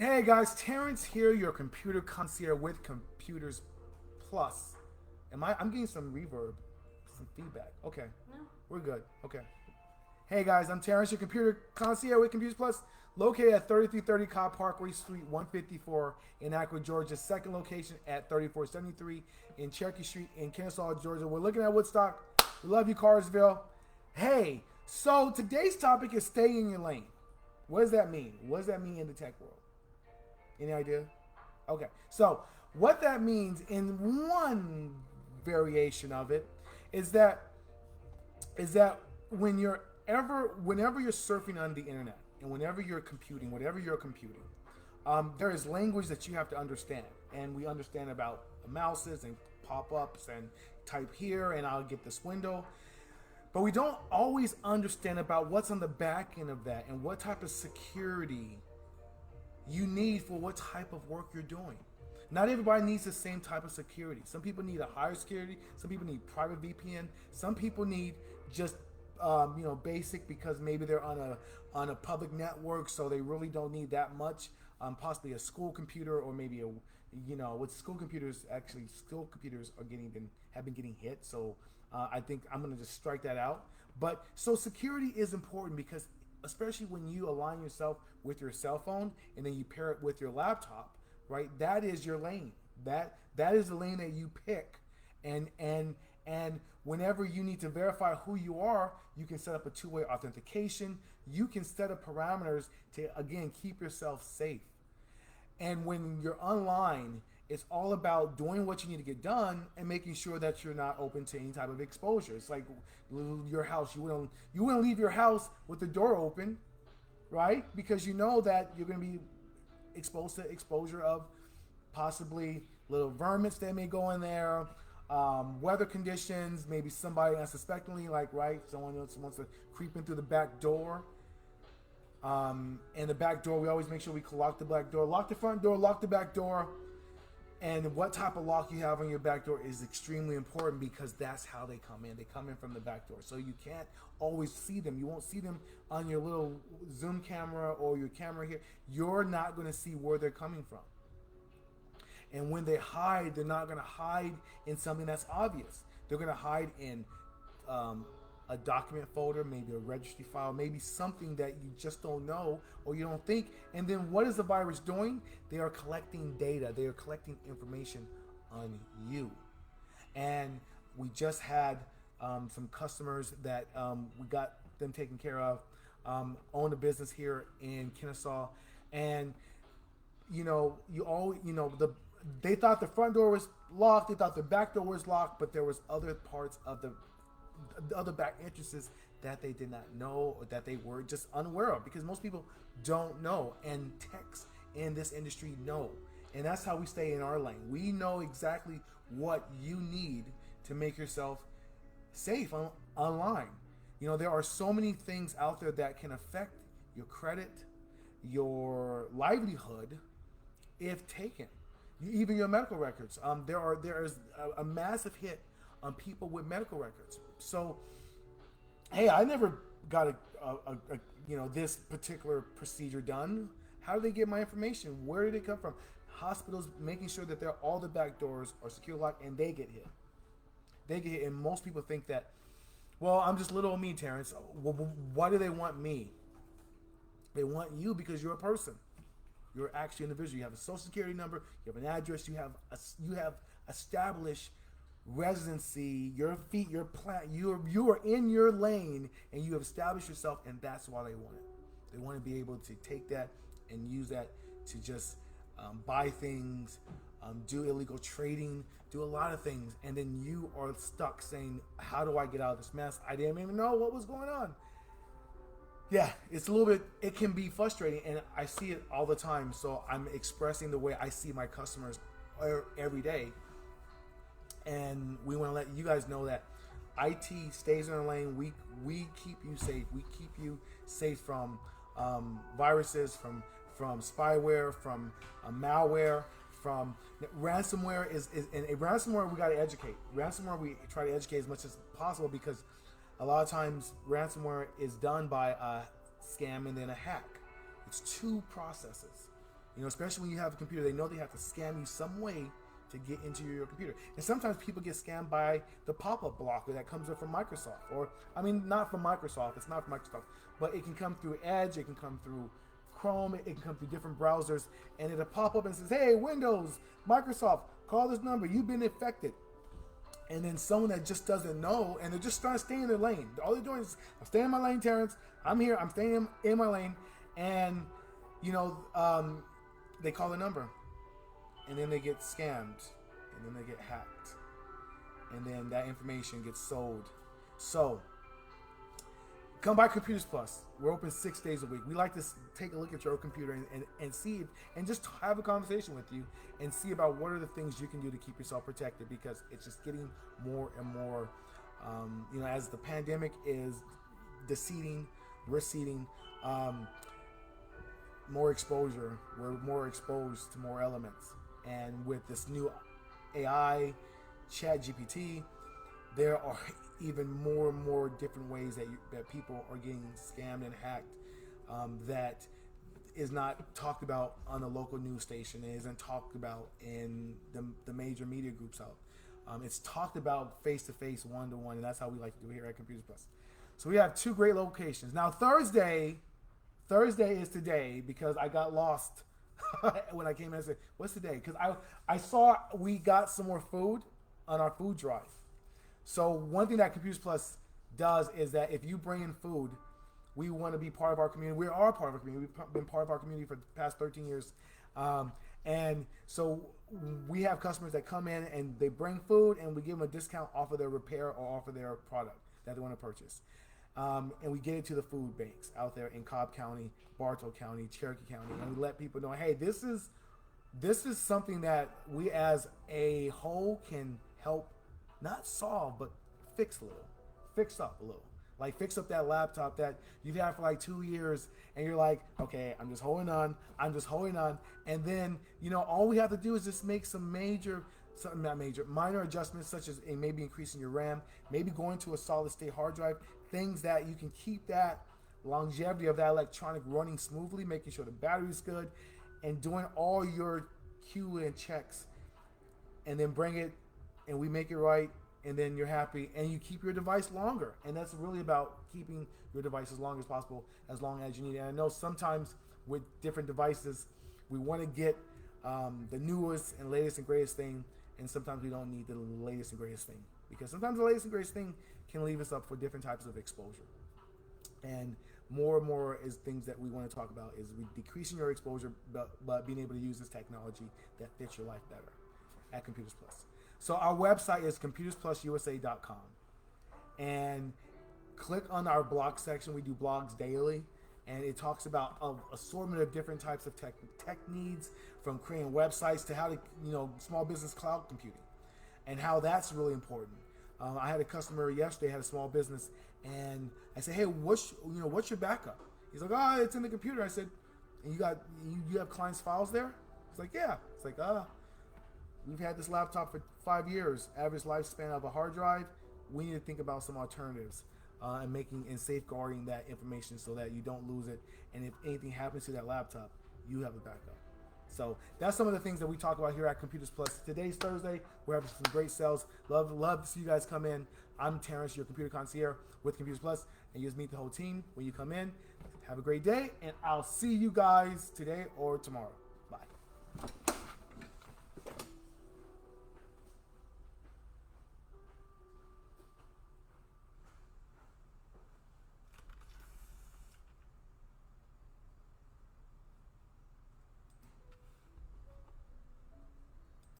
Hey guys, Terrence here, your computer concierge with Computers Plus. I'm getting some reverb, some feedback. Okay, No. we're good. Okay. Hey guys, I'm Terrence, your computer concierge with Computers Plus, located at 3330 Cobb Parkway Suite 154 in Acworth, Georgia. Second location at 3473 in Cherokee Street in Kennesaw, Georgia. We're looking at Woodstock. We love you, Carsville. Hey, so today's topic is stay in your lane. What does that mean? What does that mean in the tech world? Any idea? Okay. So what that means in one variation of it is that when whenever you're surfing on the internet and whenever you're computing, there is language that you have to understand, and we understand about mouses and pop-ups and type here and I'll get this window. But we don't always understand about what's on the back end of that and what type of security you need for what type of work you're doing. Not everybody needs the same type of security. Some people need a higher security. Some people need private VPN. Some people need just basic because maybe they're on a public network, so they really don't need that much. Possibly a school computer, or maybe with school computers. Actually, school computers have been getting hit. So I think I'm gonna just strike that out. But so security is important because especially when you align yourself with your cell phone and then you pair it with your laptop, right? That is your lane. That is the lane that you pick. And whenever you need to verify who you are, you can set up a two-way authentication. You can set up parameters to, again, keep yourself safe. And when you're online, it's all about doing what you need to get done and making sure that you're not open to any type of exposure. It's like your house. You wouldn't leave your house with the door open, right? Because you know that you're going to be exposed to exposure of possibly little vermins that may go in there, weather conditions, maybe somebody unsuspectingly, someone else wants to creep in through the back door. And the back door, we always make sure we lock the back door, lock the front door, lock the back door. And what type of lock you have on your back door is extremely important because that's how they come in. They come in from the back door. So you can't always see them. You won't see them on your little zoom camera or your camera here. You're not going to see where they're coming from. And when they hide, they're not going to hide in something that's obvious. They're going to hide in a document folder, maybe a registry file, maybe something that you just don't know or you don't think. And then what is the virus doing? They are collecting data. They are collecting information on you. And we just had some customers that we got them taken care of, own a business here in Kennesaw. And they thought the front door was locked. They thought the back door was locked, but there was other parts of the other back entrances that they did not know or that they were just unaware of, because most people don't know, and techs in this industry know. And that's how we stay in our lane. We know exactly what you need to make yourself safe online. There are so many things out there that can affect your credit, your livelihood if taken, even your medical records. There is a massive hit on people with medical records. So, hey, I never got this particular procedure done. How do they get my information? Where did it come from? Hospitals making sure that all the back doors are secure locked, and they get hit. And most people think that, well, I'm just little old me, Terrence. Well, why do they want me? They want you because you're a person. You're actually an individual. You have a social security number. You have an address. You have established residency, your feet, your plant, you are in your lane, and you have established yourself, and that's why they want it. They want to be able to take that and use that to just buy things, do illegal trading, do a lot of things, and then you are stuck saying, how do I get out of this mess? I didn't even know what was going on. Yeah, it can be frustrating, and I see it all the time, so I'm expressing the way I see my customers every day. And we want to let you guys know that IT stays in our lane. We keep you safe. We keep you safe from viruses, from spyware, from malware, from ransomware. And a ransomware we got to educate. Ransomware we try to educate as much as possible, because a lot of times ransomware is done by a scam and then a hack. It's two processes. Especially when you have a computer, they know they have to scam you some way to get into your computer. And sometimes people get scammed by the pop-up blocker that comes up from Microsoft. Or, I mean, not from Microsoft, it's not from Microsoft, but it can come through Edge, it can come through Chrome, it can come through different browsers, and it'll pop up and says, hey, Windows, Microsoft, call this number, you've been infected. And then someone that just doesn't know, and they're just trying to stay in their lane. All they're doing is, I'm staying in my lane, Terrence. I'm here, I'm staying in my lane. And, they call the number. And then they get scammed. And then they get hacked. And then that information gets sold. So, come by Computers Plus. We're open 6 days a week. We like to take a look at your computer and see it, and just have a conversation with you and see about what are the things you can do to keep yourself protected, because it's just getting more and more, as the pandemic is receding, more exposure. We're more exposed to more elements. And with this new AI, ChatGPT, there are even more and more different ways that people are getting scammed and hacked, that is not talked about on the local news station. It isn't talked about in the major media groups out. It's talked about face-to-face, one-to-one, and that's how we like to do it here at Computers Plus. So we have 2 great locations. Now Thursday is today, because I got lost when I came in and said, what's today? Because I saw we got some more food on our food drive. So one thing that Computers Plus does is that if you bring in food, we want to be part of our community. We are part of our community. We've been part of our community for the past 13 years. And so we have customers that come in and they bring food, and we give them a discount off of their repair or off of their product that they want to purchase. And we get it to the food banks out there in Cobb County, Bartow County, Cherokee County, and we let people know, hey, this is something that we as a whole can help, not solve, but fix up a little. Like fix up that laptop that you've had for like 2 years, and you're like, okay, I'm just holding on. And then, all we have to do is just make some minor adjustments, such as maybe increasing your RAM, maybe going to a solid state hard drive, things that you can keep that longevity of that electronic running smoothly, making sure the battery's good, and doing all your Q and checks, and then bring it, and we make it right, and then you're happy, and you keep your device longer. And that's really about keeping your device as long as possible, as long as you need it. And I know sometimes with different devices, we want to get the newest and latest and greatest thing, and sometimes we don't need the latest and greatest thing, because sometimes the latest and greatest thing can leave us up for different types of exposure. And more is things that we want to talk about is decreasing your exposure, but being able to use this technology that fits your life better at Computers Plus. So our website is computersplususa.com, and click on our blog section. We do blogs daily, and it talks about an assortment of different types of tech needs, from creating websites to how to, small business cloud computing, and how that's really important. I had a customer yesterday, had a small business, and I said, hey, what's your backup? He's like, oh, it's in the computer. I said, and you have clients' files there? He's like, yeah. It's like, we've had this laptop for 5 years, average lifespan of a hard drive. We need to think about some alternatives, and safeguarding that information so that you don't lose it. And if anything happens to that laptop, you have a backup. So that's some of the things that we talk about here at Computers Plus. Today's Thursday. We're having some great sales. Love to see you guys come in. I'm Terrence, your computer concierge with Computers Plus, and you just meet the whole team when you come in. Have a great day, and I'll see you guys today or tomorrow. Bye.